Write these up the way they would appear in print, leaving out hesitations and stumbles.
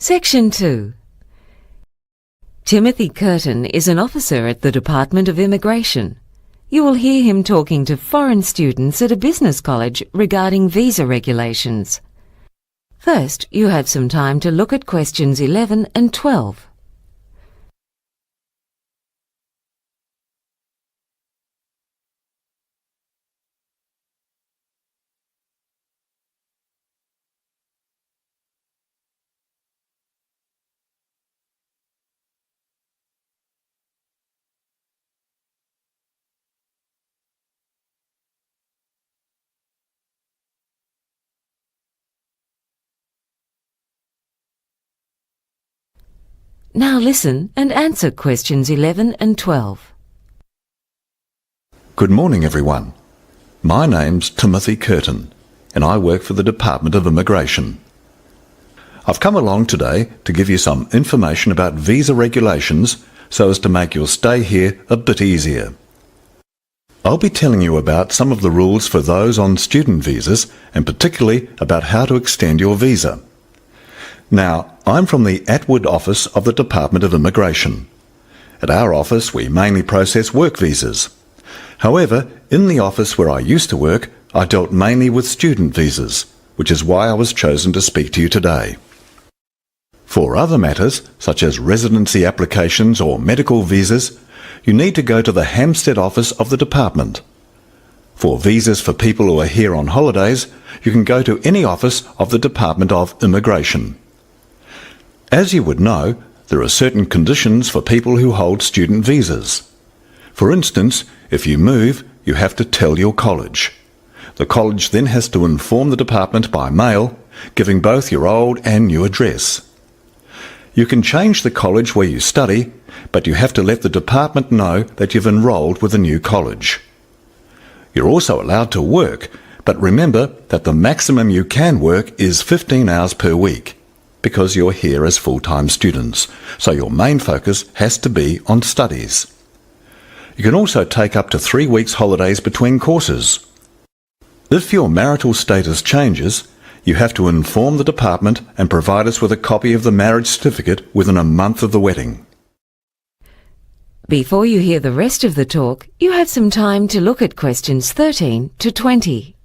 Section 2. Timothy Curtin is an officer at the Department of Immigration. You will hear him talking to foreign students at a business college regarding visa regulations. First, you have some time to look at questions 11 and 12. Now listen and answer questions 11 and 12. Good morning, everyone. My name's Timothy Curtin, and I work for the Department of Immigration. I've come along today to give you some information about visa regulations so as to make your stay here a bit easier. I'll be telling you about some of the rules for those on student visas and particularly about how to extend your visa. Now, I'm from the Atwood office of the Department of Immigration. At our office, we mainly process work visas. However, in the office where I used to work, I dealt mainly with student visas, which is why I was chosen to speak to you today. For other matters, such as residency applications or medical visas, you need to go to the Hampstead office of the department. For visas for people who are here on holidays, you can go to any office of the Department of Immigration. As you would know, there are certain conditions for people who hold student visas. For instance, if you move, you have to tell your college. The college then has to inform the department by mail, giving both your old and new address. You can change the college where you study, but you have to let the department know that you've enrolled with a new college. You're also allowed to work, but remember that the maximum you can work is 15 hours per week, because you're here as full-time students, so your main focus has to be on studies. You can also take up to 3 weeks holidays between courses. If your marital status changes, you have to inform the department and provide us with a copy of the marriage certificate within a month of the wedding. Before you hear the rest of the talk, you have some time to look at questions 13 to 20.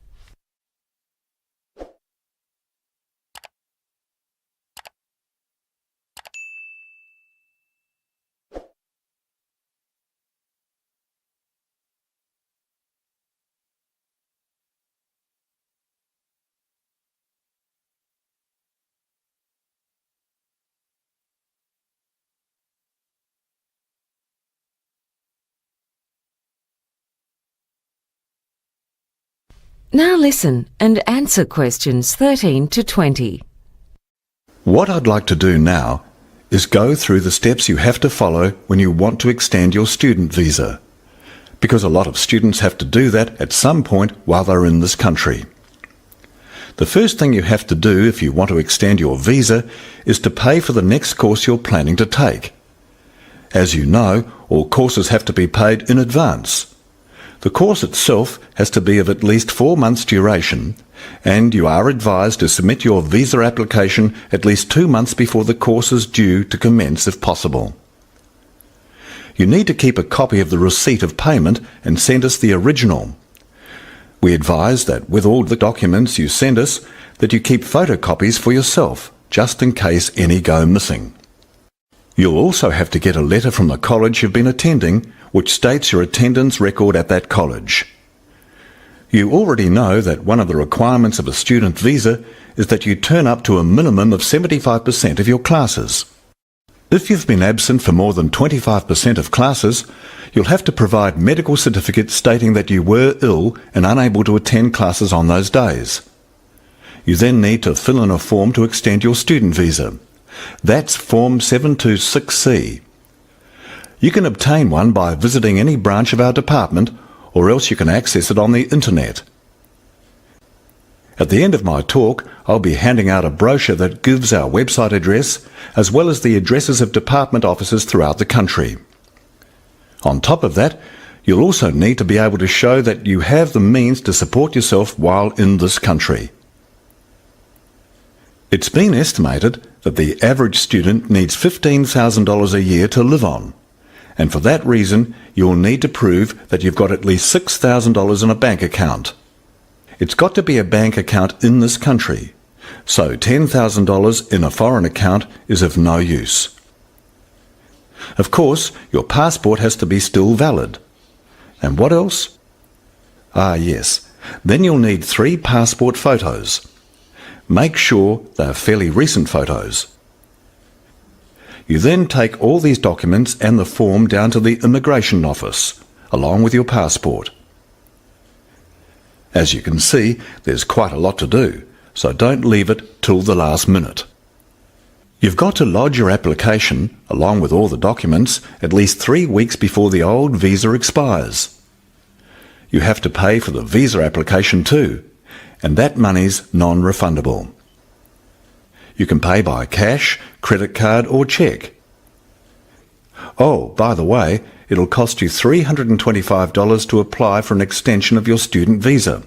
Now listen and answer questions 13 to 20. What I'd like to do now is go through the steps you have to follow when you want to extend your student visa, because a lot of students have to do that at some point while they're in this country. The first thing you have to do if you want to extend your visa is to pay for the next course you're planning to take. As you know, all courses have to be paid in advance. The course itself has to be of at least 4 months' duration, and you are advised to submit your visa application at least 2 months before the course is due to commence if possible. You need to keep a copy of the receipt of payment and send us the original. We advise that with all the documents you send us, that you keep photocopies for yourself, just in case any go missing. You'll also have to get a letter from the college you've been attending, which states your attendance record at that college. You already know that one of the requirements of a student visa is that you turn up to a minimum of 75% of your classes. If you've been absent for more than 25% of classes, you'll have to provide medical certificates stating that you were ill and unable to attend classes on those days. You then need to fill in a form to extend your student visa. That's Form 726C. You can obtain one by visiting any branch of our department, or else you can access it on the internet. At the end of my talk, I'll be handing out a brochure that gives our website address, as well as the addresses of department offices throughout the country. On top of that, you'll also need to be able to show that you have the means to support yourself while in this country. It's been estimated that the average student needs $15,000 a year to live on, and for that reason you'll need to prove that you've got at least $6,000 in a bank account. It's got to be a bank account in this country, so $10,000 in a foreign account is of no use. Of course, your passport has to be still valid. And what else? Ah yes, then you'll need 3 passport photos. Make sure they're fairly recent photos. You then take all these documents and the form down to the immigration office, along with your passport. As you can see, there's quite a lot to do, so don't leave it till the last minute. You've got to lodge your application, along with all the documents, at least 3 weeks before the old visa expires. You have to pay for the visa application too, and that money's non-refundable. You can pay by cash, credit card or cheque. Oh, by the way, it'll cost you $325 to apply for an extension of your student visa.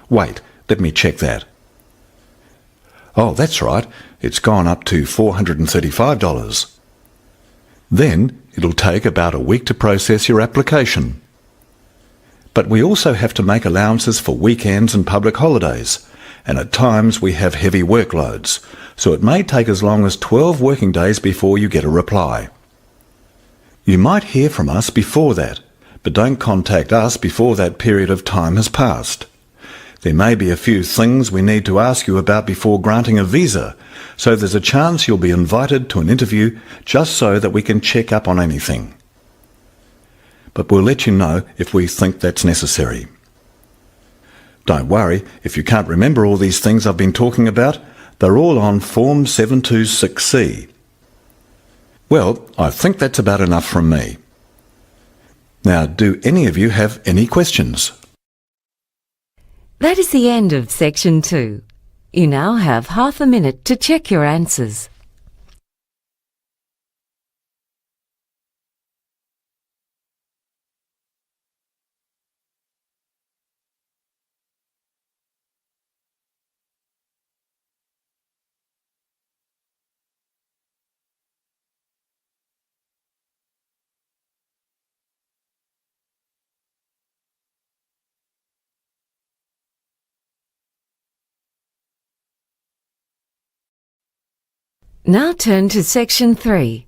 Wait, let me check that. Oh, that's right, it's gone up to $435. Then it'll take about a week to process your application. But we also have to make allowances for weekends and public holidays, and at times we have heavy workloads, so it may take as long as 12 working days before you get a reply. You might hear from us before that, but don't contact us before that period of time has passed. There may be a few things we need to ask you about before granting a visa, so there's a chance you'll be invited to an interview just so that we can check up on anything. But we'll let you know if we think that's necessary. Don't worry, if you can't remember all these things I've been talking about, they're all on Form 726C. Well, I think that's about enough from me. Now, do any of you have any questions? That is the end of Section 2. You now have half a minute to check your answers. Now turn to Section 3.